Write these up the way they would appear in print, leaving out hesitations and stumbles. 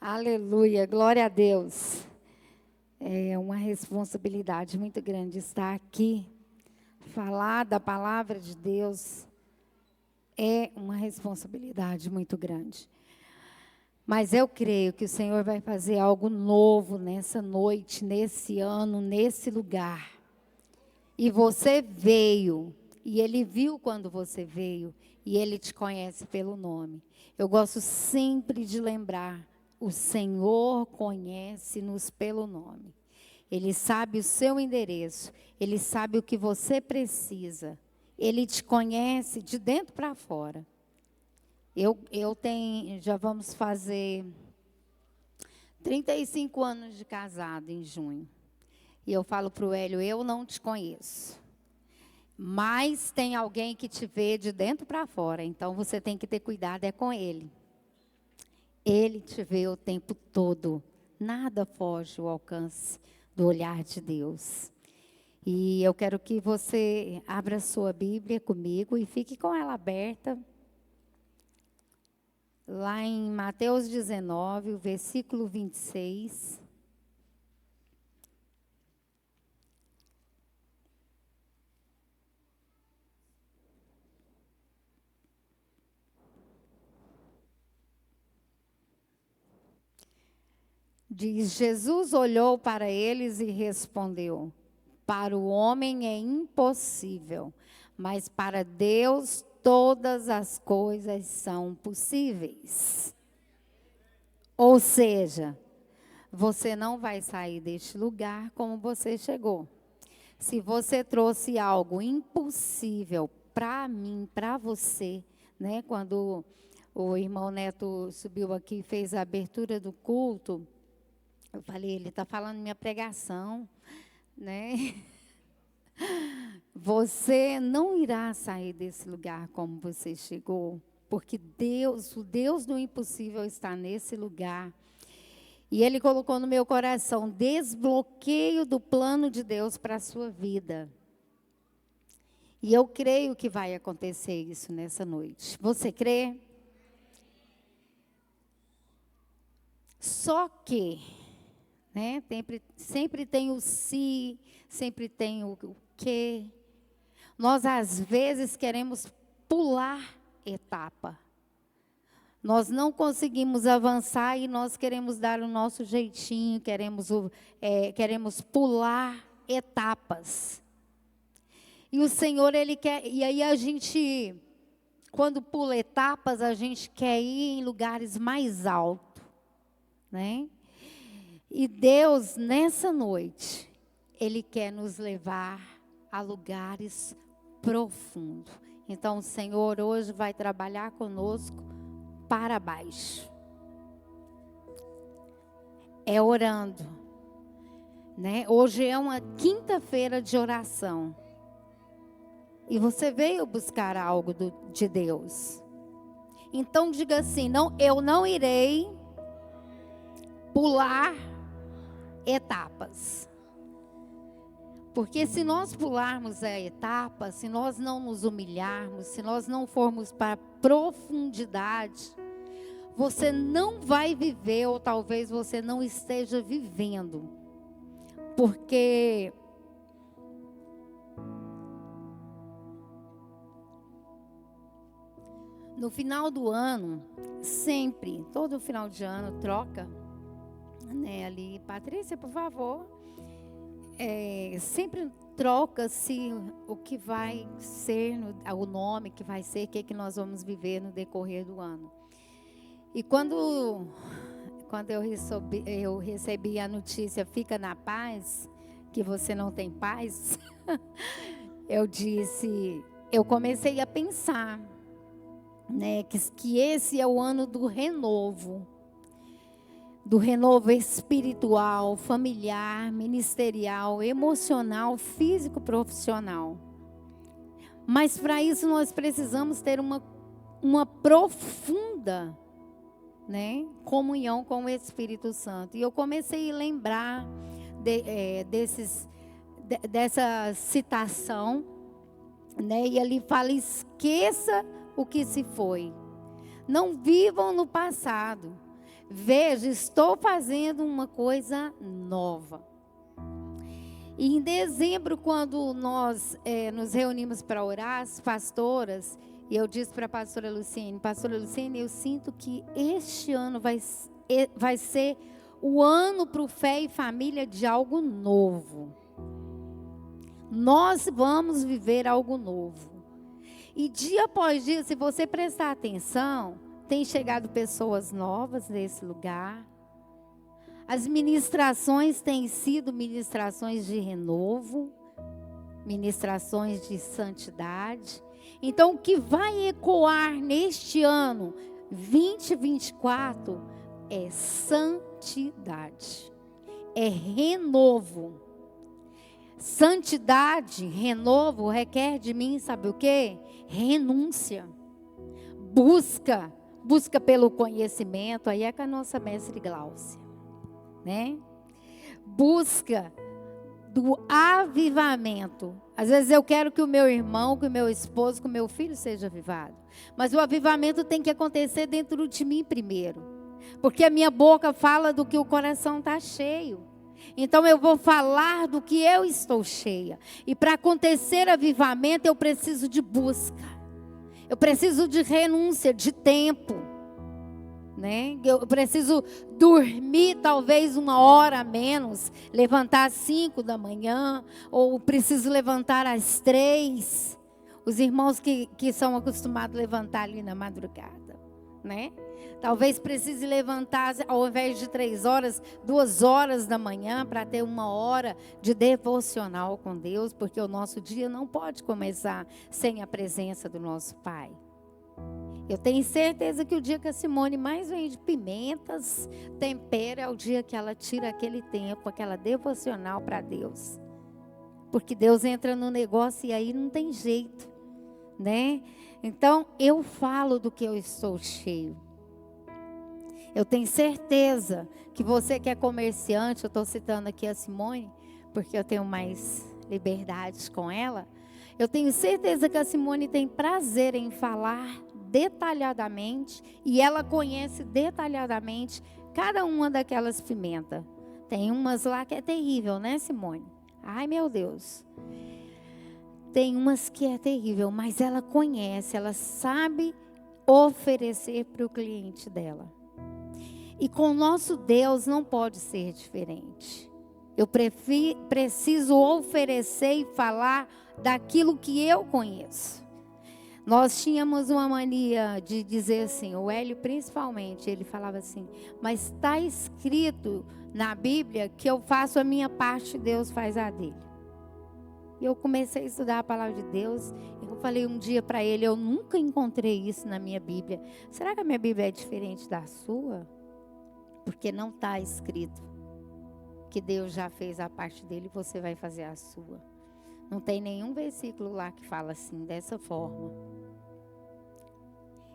Aleluia, glória a Deus. É uma responsabilidade muito grande estar aqui. Falar da palavra de Deus é uma responsabilidade muito grande. Mas eu creio que o Senhor vai fazer algo novo nessa noite, nesse ano, nesse lugar. E você veio, e Ele viu quando você veio, e Ele te conhece pelo nome. Eu gosto sempre de lembrar, o Senhor conhece-nos pelo nome. Ele sabe o seu endereço, Ele sabe o que você precisa. Ele te conhece de dentro para fora. Já vamos fazer 35 anos de casado em junho. E eu falo para o Hélio, eu não te conheço. Mas tem alguém que te vê de dentro para fora. Então você tem que ter cuidado, é com ele. Ele te vê o tempo todo. Nada foge ao alcance do olhar de Deus. E eu quero que você abra sua Bíblia comigo e fique com ela aberta. Lá em Mateus 19, o versículo 26. Diz, Jesus olhou para eles e respondeu, para o homem é impossível, mas para Deus todas as coisas são possíveis. Ou seja, você não vai sair deste lugar como você chegou. Se você trouxe algo impossível para mim, para você, né? Quando o irmão Neto subiu aqui e fez a abertura do culto, eu falei, ele está falando minha pregação, né? Você não irá sair desse lugar como você chegou, porque Deus, o Deus do impossível está nesse lugar. E Ele colocou no meu coração, desbloqueio do plano de Deus para a sua vida. E eu creio que vai acontecer isso nessa noite. Você crê? Só que, né, sempre tem o se, sempre tem o que. Nós, às vezes, queremos pular etapa. Nós não conseguimos avançar e nós queremos dar o nosso jeitinho, queremos pular etapas. E o Senhor, Ele quer, e aí a gente, quando pula etapas, a gente quer ir em lugares mais altos, né? E Deus, nessa noite, Ele quer nos levar a lugares profundos. Então, o Senhor hoje vai trabalhar conosco para baixo. É orando, né? Hoje é uma quinta-feira de oração. E você veio buscar algo de Deus. Então, diga assim, não, eu não irei pular etapas. Porque se nós pularmos a etapa, se nós não nos humilharmos, se nós não formos para a profundidade, você não vai viver, ou talvez você não esteja vivendo. Porque no final do ano, sempre, todo final de ano, troca, né, ali, Patrícia, por favor, sempre troca-se o que vai ser, o nome que vai ser, o que nós vamos viver no decorrer do ano. E quando eu recebi a notícia, fica na paz, que você não tem paz, eu comecei a pensar, né, que esse é o ano do renovo espiritual, familiar, ministerial, emocional, físico, profissional. Mas para isso nós precisamos ter uma profunda, né, comunhão com o Espírito Santo. E eu comecei a lembrar dessa citação, né, e ali fala, esqueça o que se foi. Não vivam no passado. Veja, estou fazendo uma coisa nova. E em dezembro, quando nós nos reunimos para orar, as pastoras, e eu disse para a pastora Luciene, eu sinto que este ano vai ser o ano para o Fé e Família de algo novo. Nós vamos viver algo novo. E dia após dia, se você prestar atenção, tem chegado pessoas novas nesse lugar. As ministrações têm sido ministrações de renovo, ministrações de santidade. Então, o que vai ecoar neste ano 2024 é santidade, é renovo. Santidade, renovo, requer de mim, sabe o quê? Renúncia. Busca pelo conhecimento, aí é com a nossa mestre Gláucia, né? Busca do avivamento. Às vezes eu quero que o meu irmão, que o meu esposo, que o meu filho seja avivado. Mas o avivamento tem que acontecer dentro de mim primeiro. Porque a minha boca fala do que o coração está cheio. Então eu vou falar do que eu estou cheia. E para acontecer avivamento eu preciso de busca. Eu preciso de renúncia, de tempo. Né? Eu preciso dormir talvez 1 hora a menos, levantar às 5 da manhã, ou preciso levantar às 3. Os irmãos que são acostumados a levantar ali na madrugada, né? Talvez precise levantar ao invés de 3 horas, 2 horas da manhã, para ter 1 hora de devocional com Deus, porque o nosso dia não pode começar sem a presença do nosso Pai. Eu tenho certeza que o dia que a Simone mais vende pimentas, tempero, é o dia que ela tira aquele tempo, aquela devocional para Deus. Porque Deus entra no negócio e aí não tem jeito, né? Então, eu falo do que eu estou cheio. Eu tenho certeza que você que é comerciante, eu estou citando aqui a Simone, porque eu tenho mais liberdades com ela. Eu tenho certeza que a Simone tem prazer em falar detalhadamente, e ela conhece detalhadamente cada uma daquelas pimentas. Tem umas lá que é terrível, né, Simone? Ai, meu Deus. Tem umas que é terrível, mas ela conhece, ela sabe oferecer para o cliente dela. E com o nosso Deus não pode ser diferente. Eu preciso oferecer e falar daquilo que eu conheço. Nós tínhamos uma mania de dizer assim, o Hélio principalmente, ele falava assim, mas está escrito na Bíblia que eu faço a minha parte e Deus faz a dele. E eu comecei a estudar a palavra de Deus, e eu falei um dia para ele, eu nunca encontrei isso na minha Bíblia. Será que a minha Bíblia é diferente da sua? Porque não está escrito que Deus já fez a parte dele e você vai fazer a sua. Não tem nenhum versículo lá que fala assim, dessa forma.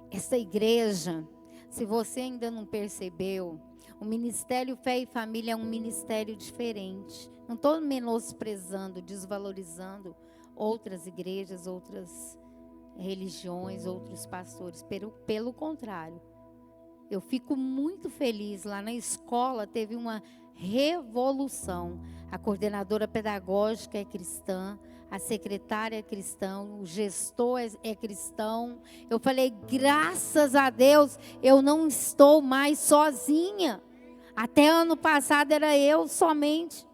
Essa igreja, se você ainda não percebeu, o Ministério Fé e Família é um ministério diferente. Não estou menosprezando, desvalorizando outras igrejas, outras religiões, outros pastores. Pelo contrário, eu fico muito feliz. Lá na escola teve uma revolução. A coordenadora pedagógica é cristã, a secretária é cristã, o gestor é cristão. Eu falei, graças a Deus, eu não estou mais sozinha. Até ano passado era eu somente.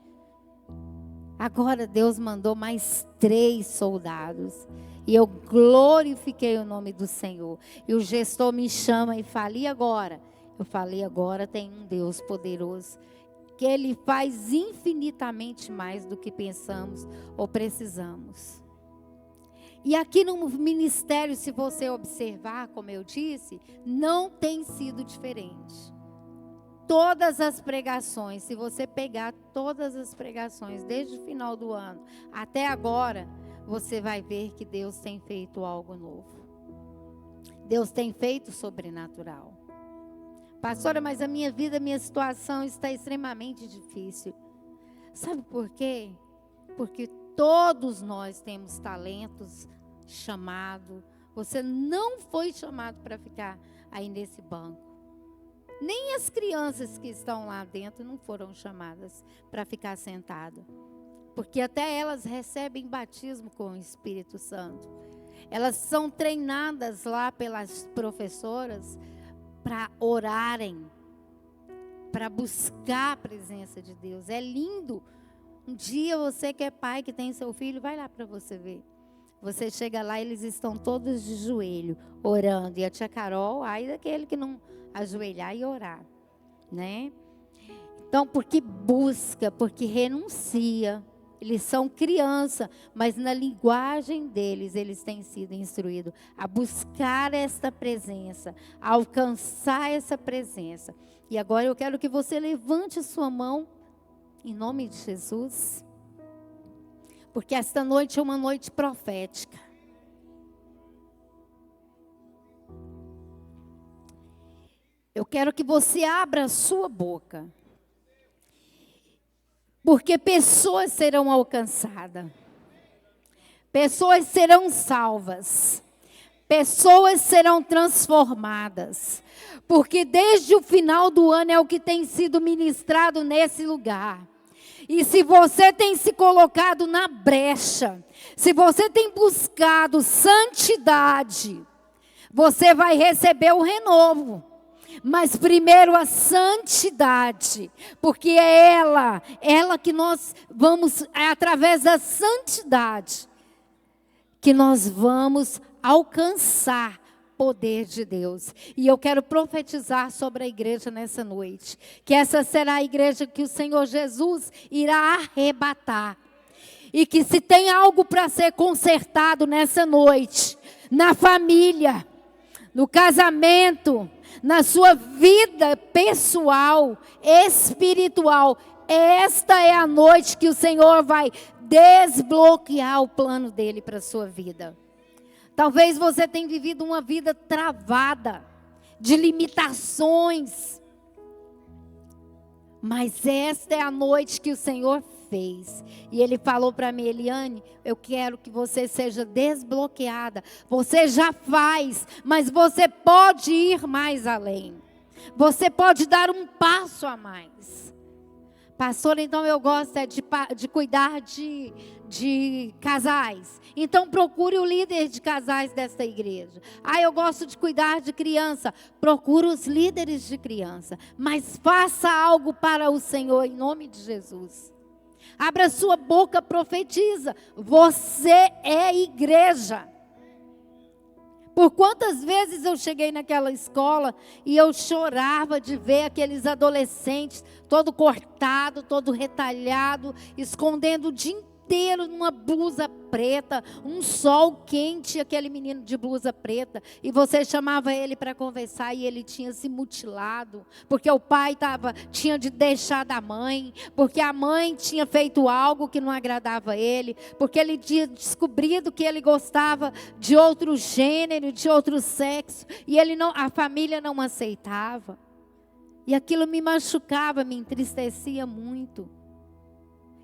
Agora Deus mandou mais 3 soldados. E eu glorifiquei o nome do Senhor. E o gestor me chama e fala, e agora? Eu falei, agora tem um Deus poderoso, que Ele faz infinitamente mais do que pensamos ou precisamos. E aqui no ministério, se você observar, como eu disse, não tem sido diferente. Todas as pregações, se você pegar todas as pregações, desde o final do ano até agora, você vai ver que Deus tem feito algo novo. Deus tem feito sobrenatural. Pastora, mas a minha vida, a minha situação está extremamente difícil. Sabe por quê? Porque todos nós temos talentos, chamado. Você não foi chamado para ficar aí nesse banco. Nem as crianças que estão lá dentro não foram chamadas para ficar sentadas. Porque até elas recebem batismo com o Espírito Santo. Elas são treinadas lá pelas professoras para orarem, para buscar a presença de Deus. É lindo. Um dia você que é pai, que tem seu filho, vai lá para você ver. Você chega lá, eles estão todos de joelho, orando. E a tia Carol, ai daquele que não ajoelhar e orar, né? Então, porque busca, porque renuncia. Eles são criança, mas na linguagem deles, eles têm sido instruídos a buscar esta presença, a alcançar essa presença. E agora eu quero que você levante a sua mão, em nome de Jesus, porque esta noite é uma noite profética. Eu quero que você abra a sua boca. Porque pessoas serão alcançadas, pessoas serão salvas, pessoas serão transformadas. Porque desde o final do ano é o que tem sido ministrado nesse lugar. E se você tem se colocado na brecha, se você tem buscado santidade, você vai receber o renovo. Mas primeiro a santidade, porque é ela que nós vamos, é através da santidade, que nós vamos alcançar poder de Deus. E eu quero profetizar sobre a igreja nessa noite, que essa será a igreja que o Senhor Jesus irá arrebatar. E que se tem algo para ser consertado nessa noite, na família, no casamento, na sua vida pessoal, espiritual, esta é a noite que o Senhor vai desbloquear o plano dele para a sua vida. Talvez você tenha vivido uma vida travada, de limitações, mas esta é a noite que o Senhor fez. E Ele falou para mim: Eliane, eu quero que você seja desbloqueada. Você já faz, mas você pode ir mais além. Você pode dar um passo a mais. Pastor, então eu gosto de cuidar de casais. Então procure o líder de casais desta igreja. Eu gosto de cuidar de criança. Procure os líderes de criança. Mas faça algo para o Senhor em nome de Jesus. Abra sua boca, profetiza. Você é igreja. Por quantas vezes eu cheguei naquela escola e eu chorava de ver aqueles adolescentes todo cortado, todo retalhado, escondendo o dia inteiro numa blusa preta, um sol quente, aquele menino de blusa preta, e você chamava ele para conversar e ele tinha se mutilado, porque o pai tinha de deixar da mãe, porque a mãe tinha feito algo que não agradava a ele, porque ele tinha descobrido que ele gostava de outro gênero, de outro sexo, e a família não aceitava. E aquilo me machucava, me entristecia muito.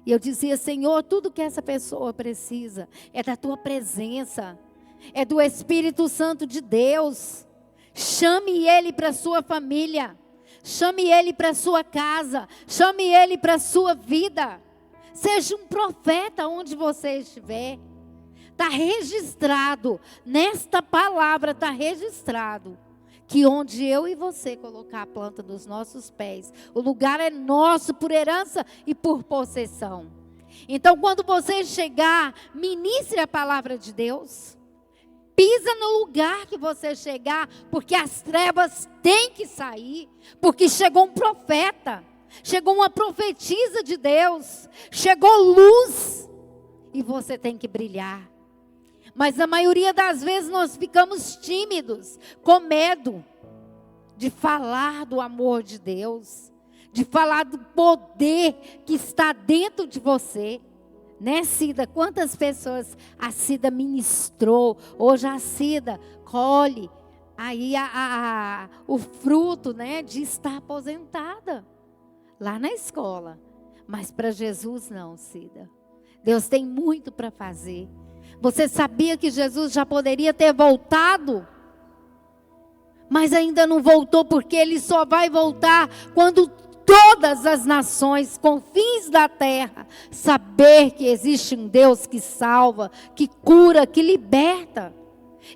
E eu dizia: Senhor, tudo que essa pessoa precisa é da Tua presença, é do Espírito Santo de Deus. Chame ele para a sua família, chame ele para a sua casa, chame ele para a sua vida. Seja um profeta onde você estiver. Está registrado, nesta palavra está registrado, que onde eu e você colocar a planta dos nossos pés, o lugar é nosso por herança e por possessão. Então, quando você chegar, ministre a palavra de Deus. Pisa no lugar que você chegar, porque as trevas têm que sair. Porque chegou um profeta, chegou uma profetisa de Deus, chegou luz e você tem que brilhar. Mas na maioria das vezes nós ficamos tímidos, com medo de falar do amor de Deus, de falar do poder que está dentro de você. Né, Cida? Quantas pessoas a Cida ministrou, hoje a Cida colhe aí o fruto, né, de estar aposentada lá na escola. Mas para Jesus não, Cida. Deus tem muito para fazer. Você sabia que Jesus já poderia ter voltado? mas ainda não voltou, porque ele só vai voltar quando todas as nações, confins da terra, saber que existe um Deus que salva, que cura, que liberta.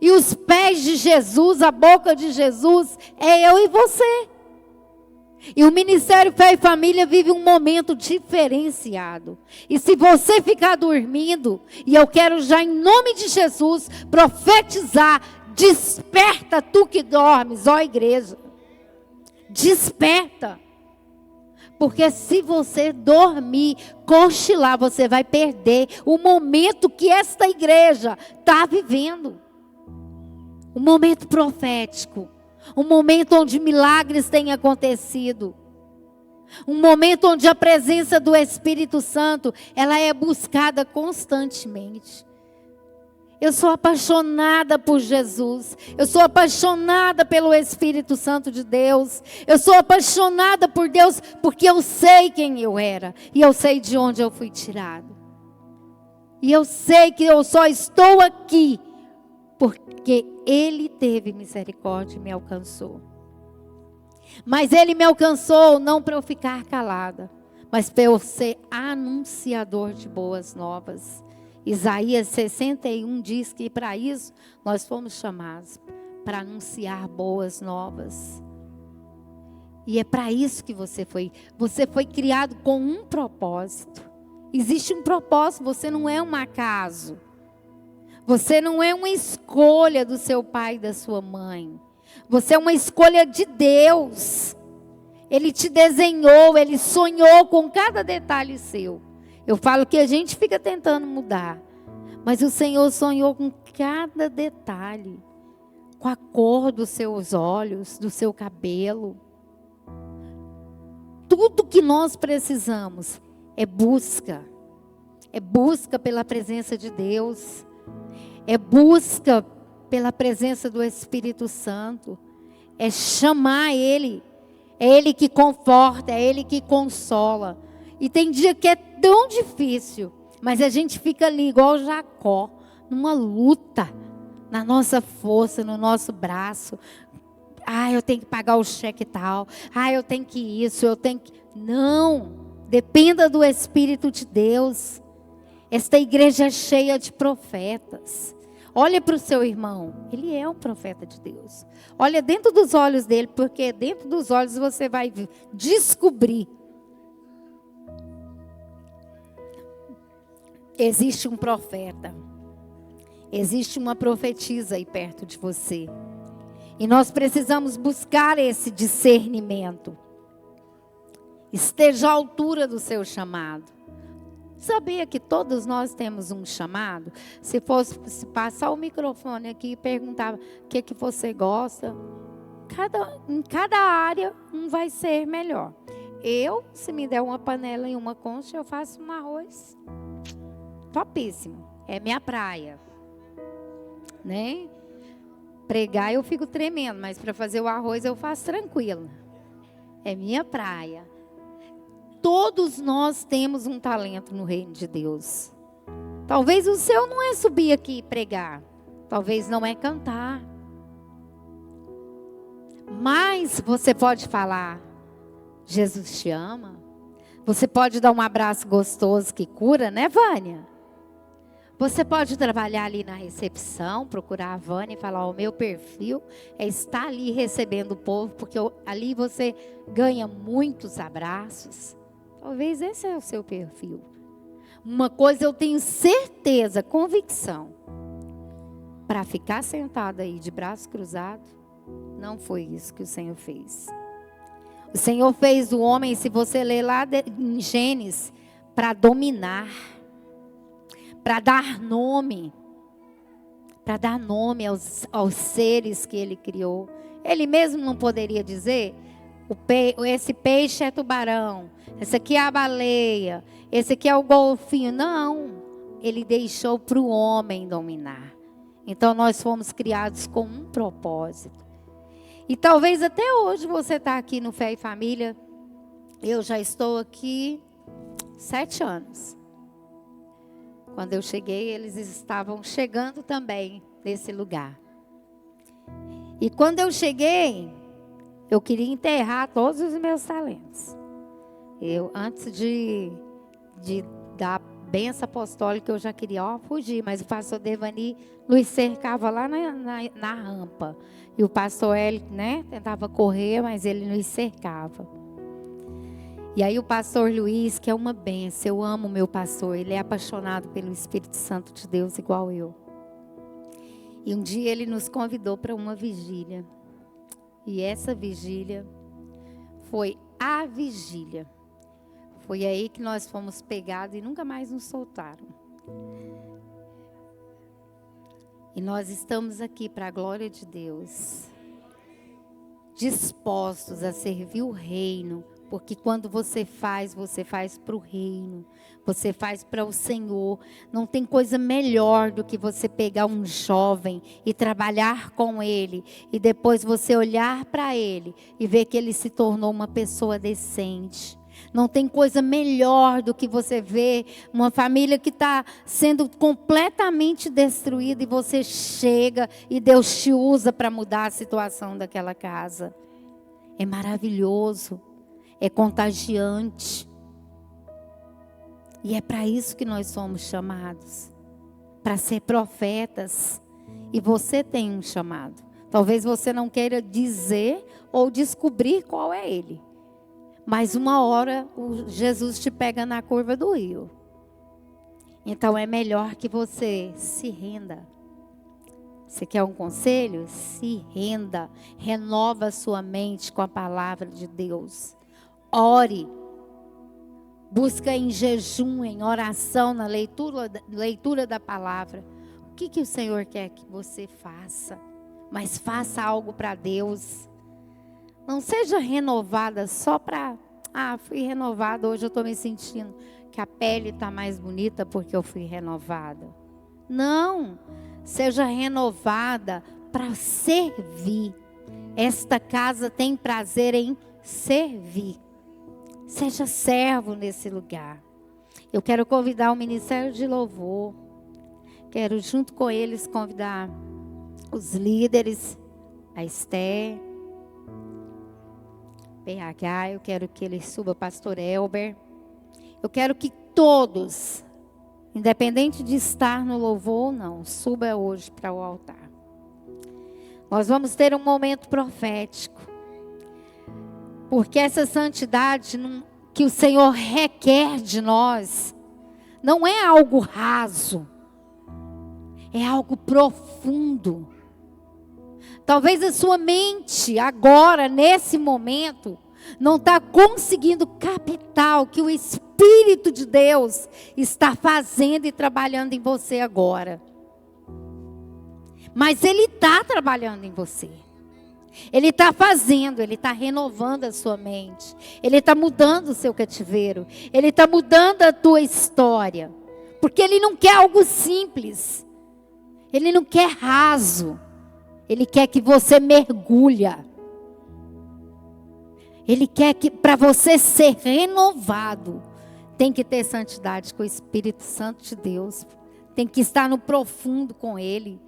E os pés de Jesus, a boca de Jesus, é eu e você. E o Ministério Fé e Família vive um momento diferenciado. E se você ficar dormindo, e eu quero já em nome de Jesus profetizar, desperta tu que dormes, ó igreja. Desperta. Porque se você dormir, cochilar, você vai perder o momento que esta igreja está vivendo. Um momento profético. Um momento onde milagres têm acontecido. Um momento onde a presença do Espírito Santo, ela é buscada constantemente. Eu sou apaixonada por Jesus. Eu sou apaixonada pelo Espírito Santo de Deus. Eu sou apaixonada por Deus porque eu sei quem eu era. E eu sei de onde eu fui tirado. E eu sei que eu só estou aqui porque Ele teve misericórdia e me alcançou. Mas Ele me alcançou não para eu ficar calada, mas para eu ser anunciador de boas novas. Isaías 61 diz que para isso nós fomos chamados, para anunciar boas novas. E é para isso que você foi criado com um propósito. Existe um propósito, você não é um acaso. Você não é uma escolha do seu pai e da sua mãe. Você é uma escolha de Deus. Ele te desenhou, Ele sonhou com cada detalhe seu. Eu falo que a gente fica tentando mudar. Mas o Senhor sonhou com cada detalhe. Com a cor dos seus olhos, do seu cabelo. Tudo que nós precisamos é busca. É busca pela presença de Deus. É busca pela presença do Espírito Santo. É chamar Ele. É Ele que conforta, é Ele que consola. E tem dia que é tão difícil, mas a gente fica ali igual Jacó, numa luta, na nossa força, no nosso braço. Eu tenho que pagar o cheque tal. Eu tenho que isso, eu tenho que... Não, dependa do Espírito de Deus. Esta igreja é cheia de profetas. Olha para o seu irmão, ele é um profeta de Deus. Olha dentro dos olhos dele, porque dentro dos olhos você vai descobrir. Existe um profeta. Existe uma profetisa aí perto de você. E nós precisamos buscar esse discernimento. Esteja à altura do seu chamado. Sabia que todos nós temos um chamado? Se passar o microfone aqui e perguntar o que você gosta, em cada área um vai ser melhor. Se me der uma panela e uma concha, eu faço um arroz topíssimo. É minha praia. Né? Pregar eu fico tremendo, mas para fazer o arroz eu faço tranquilo. É minha praia. Todos nós temos um talento no reino de Deus. Talvez o seu não é subir aqui e pregar. Talvez não é cantar. Mas você pode falar, Jesus te ama. Você pode dar um abraço gostoso que cura, né, Vânia? Você pode trabalhar ali na recepção, procurar a Vânia e falar, o meu perfil é estar ali recebendo o povo, porque ali você ganha muitos abraços. Talvez esse é o seu perfil. Uma coisa eu tenho certeza, convicção. Para ficar sentado aí de braço cruzado, não foi isso que o Senhor fez. O Senhor fez o homem, se você ler lá em Gênesis, para dominar. Para dar nome. Para dar nome aos seres que Ele criou. Ele mesmo não poderia dizer... Esse peixe é tubarão, esse aqui é a baleia, esse aqui é o golfinho. Não, Ele deixou para o homem dominar. Então nós fomos criados com um propósito. E talvez até hoje você está aqui no Fé e Família. Eu já estou aqui 7 anos. Quando eu cheguei, eles estavam chegando também nesse lugar. E quando eu cheguei, eu queria enterrar todos os meus talentos. Eu, antes de dar a benção apostólica, eu já queria fugir. Mas o pastor Devani nos cercava lá na rampa. E o pastor Hélio, tentava correr, mas ele nos cercava. E aí o pastor Luiz, que é uma benção, eu amo o meu pastor. Ele é apaixonado pelo Espírito Santo de Deus, igual eu. E um dia ele nos convidou para uma vigília. E essa vigília foi a vigília. Foi aí que nós fomos pegados e nunca mais nos soltaram. E nós estamos aqui para a glória de Deus, dispostos a servir o reino, porque quando você faz para o reino, você faz para o Senhor. Não tem coisa melhor do que você pegar um jovem e trabalhar com ele, e depois você olhar para ele e ver que ele se tornou uma pessoa decente. Não tem coisa melhor do que você ver uma família que está sendo completamente destruída e você chega e Deus te usa para mudar a situação daquela casa. É maravilhoso, é contagiante. E é para isso que nós somos chamados, para ser profetas. E você tem um chamado. Talvez você não queira dizer ou descobrir qual é ele. Mas uma hora Jesus te pega na curva do rio. Então é melhor que você se renda. Você quer um conselho? Se renda. Renova a sua mente com a palavra de Deus. Ore. Busca em jejum, em oração, na leitura da palavra. O que o Senhor quer que você faça? Mas faça algo para Deus. Não seja renovada só para... fui renovada, hoje eu estou me sentindo que a pele está mais bonita porque eu fui renovada. Não, seja renovada para servir. Esta casa tem prazer em servir. Seja servo nesse lugar. Eu quero convidar o Ministério de Louvor. Quero junto com eles convidar os líderes, a Esther, PH, eu quero que ele suba, pastor Elber. Eu quero que todos, independente de estar no louvor ou não, suba hoje para o altar. Nós vamos ter um momento profético. Porque essa santidade que o Senhor requer de nós, não é algo raso. É algo profundo. Talvez a sua mente agora, nesse momento, não está conseguindo captar o que o Espírito de Deus está fazendo e trabalhando em você agora. Mas Ele está trabalhando em você. Ele está fazendo, Ele está renovando a sua mente. Ele está mudando o seu cativeiro. Ele está mudando a tua história. Porque Ele não quer algo simples. Ele não quer raso. Ele quer que você mergulha. Ele quer que para você ser renovado, tem que ter santidade com o Espírito Santo de Deus. Tem que estar no profundo com Ele.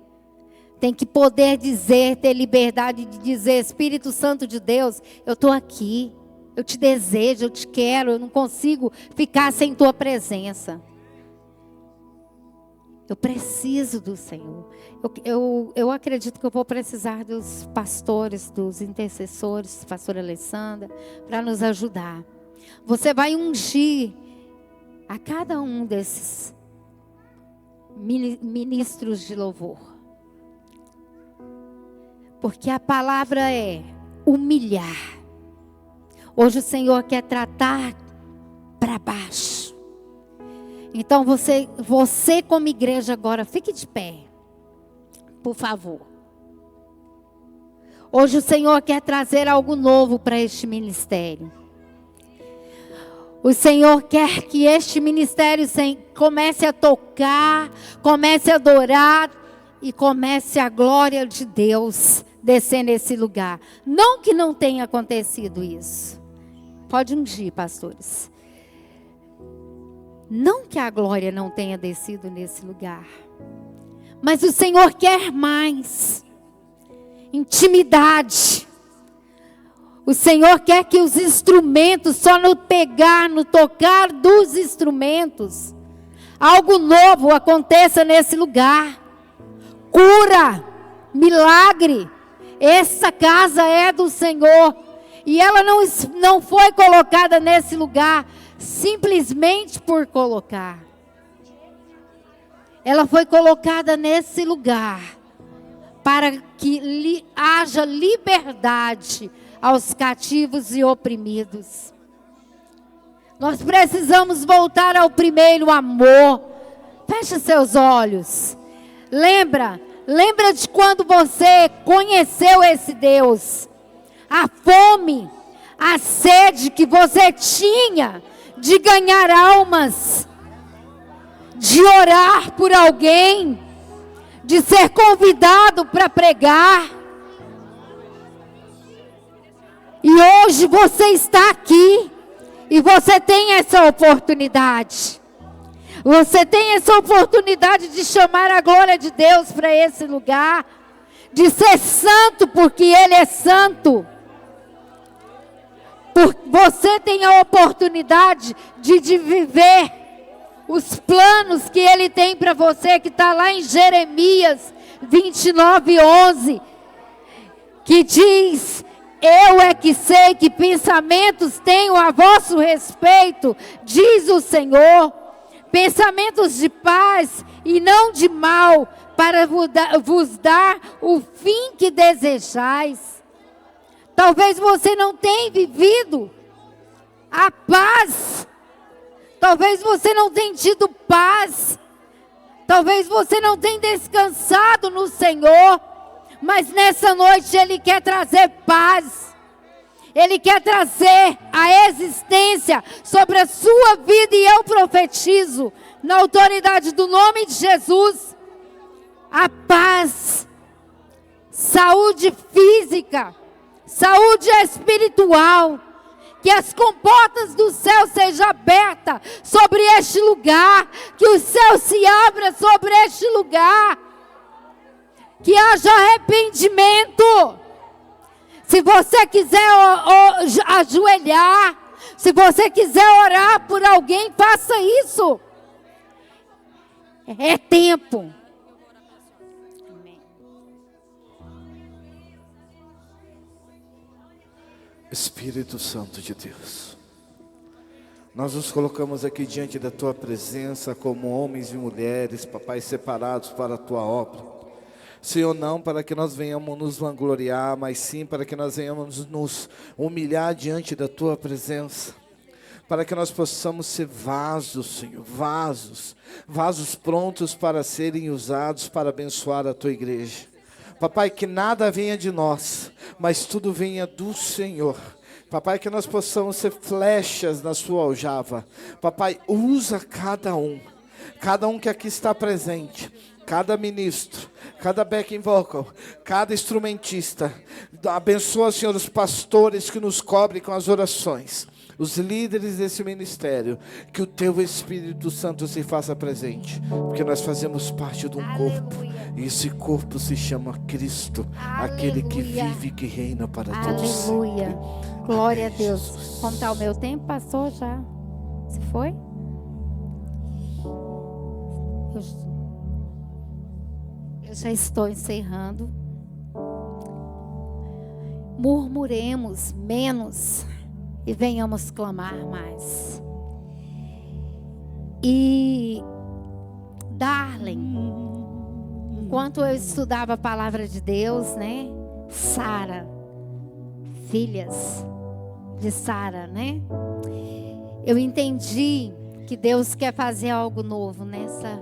Tem que poder dizer, ter liberdade de dizer, Espírito Santo de Deus, eu estou aqui. Eu te desejo, eu te quero, eu não consigo ficar sem tua presença. Eu preciso do Senhor. Eu acredito que eu vou precisar dos pastores, dos intercessores, pastora Alessandra, para nos ajudar. Você vai ungir a cada um desses ministros de louvor. Porque a palavra é humilhar. Hoje o Senhor quer tratar para baixo. Então você como igreja agora, fique de pé, por favor. Hoje o Senhor quer trazer algo novo para este ministério. O Senhor quer que este ministério comece a tocar, comece a adorar e comece a glória de Deus descer nesse lugar. Não que não tenha acontecido isso. Pode ungir, pastores. Não que a glória não tenha descido nesse lugar. Mas o Senhor quer mais. intimidade. O Senhor quer que os instrumentos, só no pegar, no tocar dos instrumentos, algo novo aconteça nesse lugar. Cura, milagre. Essa casa é do Senhor. E ela não foi colocada nesse lugar simplesmente por colocar. Ela foi colocada nesse lugar para que haja liberdade aos cativos e oprimidos. Nós precisamos voltar ao primeiro amor. Feche seus olhos. Lembra de quando você conheceu esse Deus. A fome, a sede que você tinha de ganhar almas, de orar por alguém, de ser convidado para pregar. E hoje você está aqui e você tem essa oportunidade. Você tem essa oportunidade de chamar a glória de Deus para esse lugar, de ser santo porque Ele é santo. Você tem a oportunidade de viver os planos que Ele tem para você, que está lá em Jeremias 29:11, que diz: eu é que sei que pensamentos tenho a vosso respeito, diz o Senhor, pensamentos de paz e não de mal, para vos dar o fim que desejais. Talvez você não tenha vivido a paz. Talvez você não tenha tido paz. Talvez você não tenha descansado no Senhor. Mas nessa noite Ele quer trazer paz. Ele quer trazer a existência sobre a sua vida. E eu profetizo, na autoridade do nome de Jesus, a paz, saúde física, saúde espiritual, que as comportas do céu sejam abertas sobre este lugar, que o céu se abra sobre este lugar, que haja arrependimento. Se você quiser ajoelhar, se você quiser orar por alguém, faça isso. É tempo. Espírito Santo de Deus, nós nos colocamos aqui diante da Tua presença como homens e mulheres, papai, separados para a Tua obra. Senhor, não para que nós venhamos nos vangloriar, mas sim para que nós venhamos nos humilhar diante da Tua presença, para que nós possamos ser vasos, Senhor, vasos prontos para serem usados para abençoar a Tua igreja. Papai, que nada venha de nós, mas tudo venha do Senhor. Papai, que nós possamos ser flechas na sua aljava. Papai, usa cada um que aqui está presente, cada ministro, cada backing vocal, cada instrumentista. Abençoa, Senhor, os pastores que nos cobrem com as orações, os líderes desse ministério, que o Teu Espírito Santo se faça presente, porque nós fazemos parte de um corpo, e esse corpo se chama Cristo, aquele que vive e que reina para todos sempre. Aleluia, glória a Deus. Como está o meu tempo? Passou já? Se foi? Eu já estou encerrando. Murmuremos menos e venhamos clamar mais. E Darlene, enquanto eu estudava a palavra de Deus, né? Sara, filhas de Sara, né? Eu entendi que Deus quer fazer algo novo nessa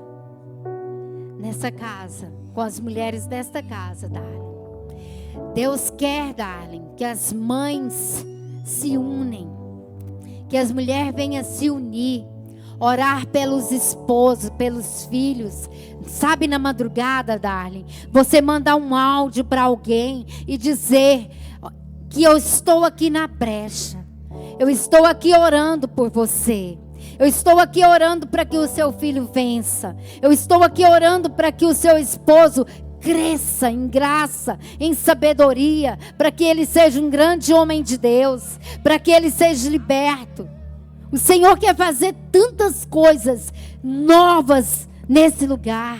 casa, com as mulheres desta casa, Darlene. Deus quer, Darlene, que as mães se unem, que as mulheres venham se unir, orar pelos esposos, pelos filhos. Sabe, na madrugada, Darlene, você mandar um áudio para alguém e dizer que eu estou aqui na brecha, eu estou aqui orando por você, eu estou aqui orando para que o seu filho vença, eu estou aqui orando para que o seu esposo cresça em graça, em sabedoria, para que ele seja um grande homem de Deus, para que ele seja liberto. O Senhor quer fazer tantas coisas novas nesse lugar.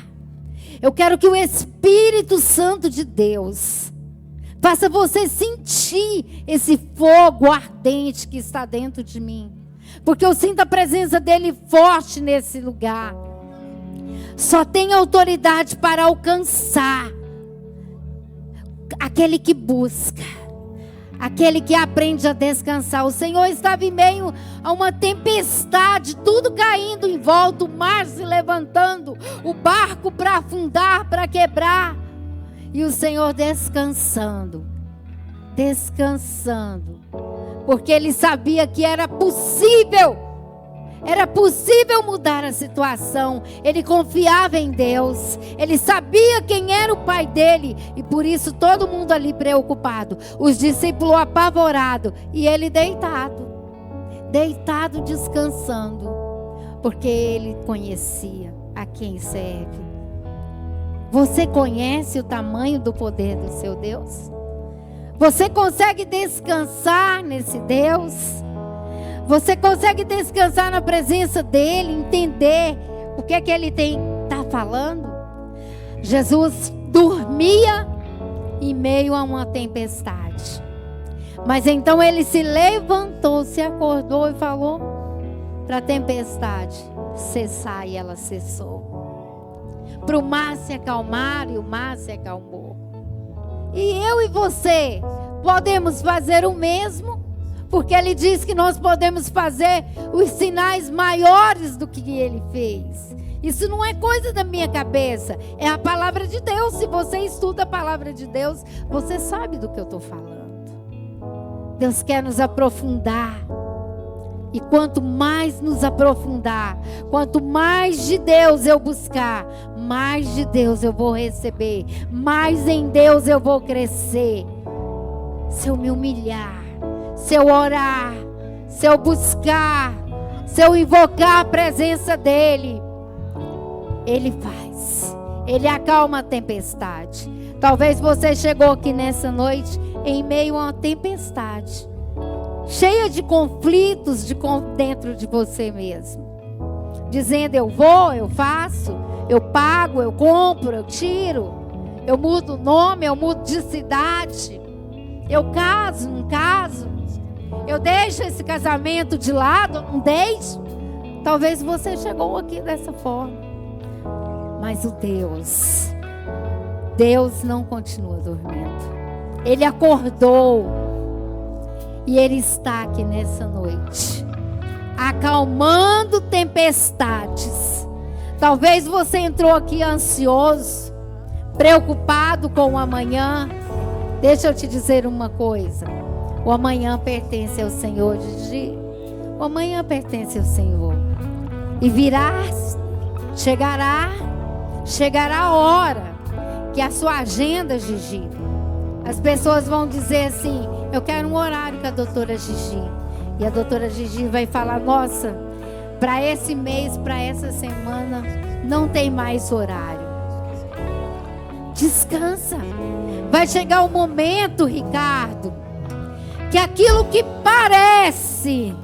Eu quero que o Espírito Santo de Deus faça você sentir esse fogo ardente que está dentro de mim. Porque eu sinto a presença dele forte nesse lugar. Só tem autoridade para alcançar aquele que busca, aquele que aprende a descansar. O Senhor estava em meio a uma tempestade, tudo caindo em volta, o mar se levantando, o barco para afundar, para quebrar. E o Senhor descansando, porque Ele sabia que era possível mudar a situação. Ele confiava em Deus, ele sabia quem era o pai dele, e por isso todo mundo ali preocupado, os discípulos apavorados, e ele deitado descansando, porque ele conhecia a quem serve. Você conhece o tamanho do poder do seu Deus? Você consegue descansar nesse Deus? Você consegue descansar na presença dele, entender o que é que ele está falando? Jesus dormia em meio a uma tempestade. Mas então ele se levantou, se acordou e falou para a tempestade cessar, e ela cessou. Para o mar se acalmar, e o mar se acalmou. E eu e você podemos fazer o mesmo, porque ele diz que nós podemos fazer os sinais maiores do que ele fez. Isso não é coisa da minha cabeça, é a palavra de Deus. Se você estuda a palavra de Deus, você sabe do que eu estou falando. Deus quer nos aprofundar. E quanto mais nos aprofundar, quanto mais de Deus eu buscar, mais de Deus eu vou receber, mais em Deus eu vou crescer. Se eu me humilhar, se eu orar, se eu buscar, se eu invocar a presença dEle, Ele faz, Ele acalma a tempestade. Talvez você chegou aqui nessa noite em meio a uma tempestade, cheia de conflitos dentro de você mesmo, dizendo: eu vou, eu faço, eu pago, eu compro, eu tiro, eu mudo o nome, eu mudo de cidade, eu caso, não caso, eu deixo esse casamento de lado, não deixo. Talvez você chegou aqui dessa forma, mas o Deus não continua dormindo. Ele acordou. E Ele está aqui nessa noite, acalmando tempestades. Talvez você entrou aqui ansioso, preocupado com o amanhã. Deixa eu te dizer uma coisa: o amanhã pertence ao Senhor, Gigi. O amanhã pertence ao Senhor. E chegará a hora que a sua agenda, Gigi, as pessoas vão dizer assim: eu quero um horário com a doutora Gigi. E a doutora Gigi vai falar: nossa, para esse mês, para essa semana, não tem mais horário. Descansa. Vai chegar o momento, Ricardo, que aquilo que parece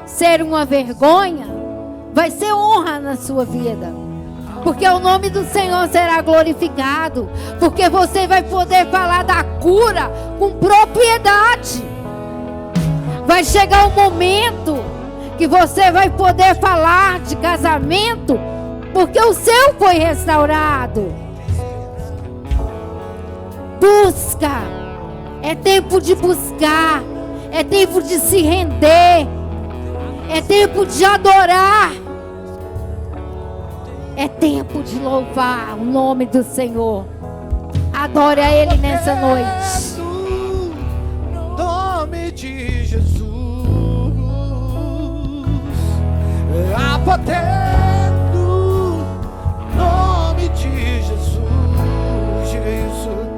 ser uma vergonha, vai ser honra na sua vida. Porque o nome do Senhor será glorificado. Porque você vai poder falar da cura com propriedade. Vai chegar o momento que você vai poder falar de casamento, porque o seu foi restaurado. Busca. É tempo de buscar. É tempo de se render. É tempo de adorar. É tempo de louvar o nome do Senhor. Adore a Ele nessa noite. No nome de Jesus, há poder no nome de Jesus. Diga isso.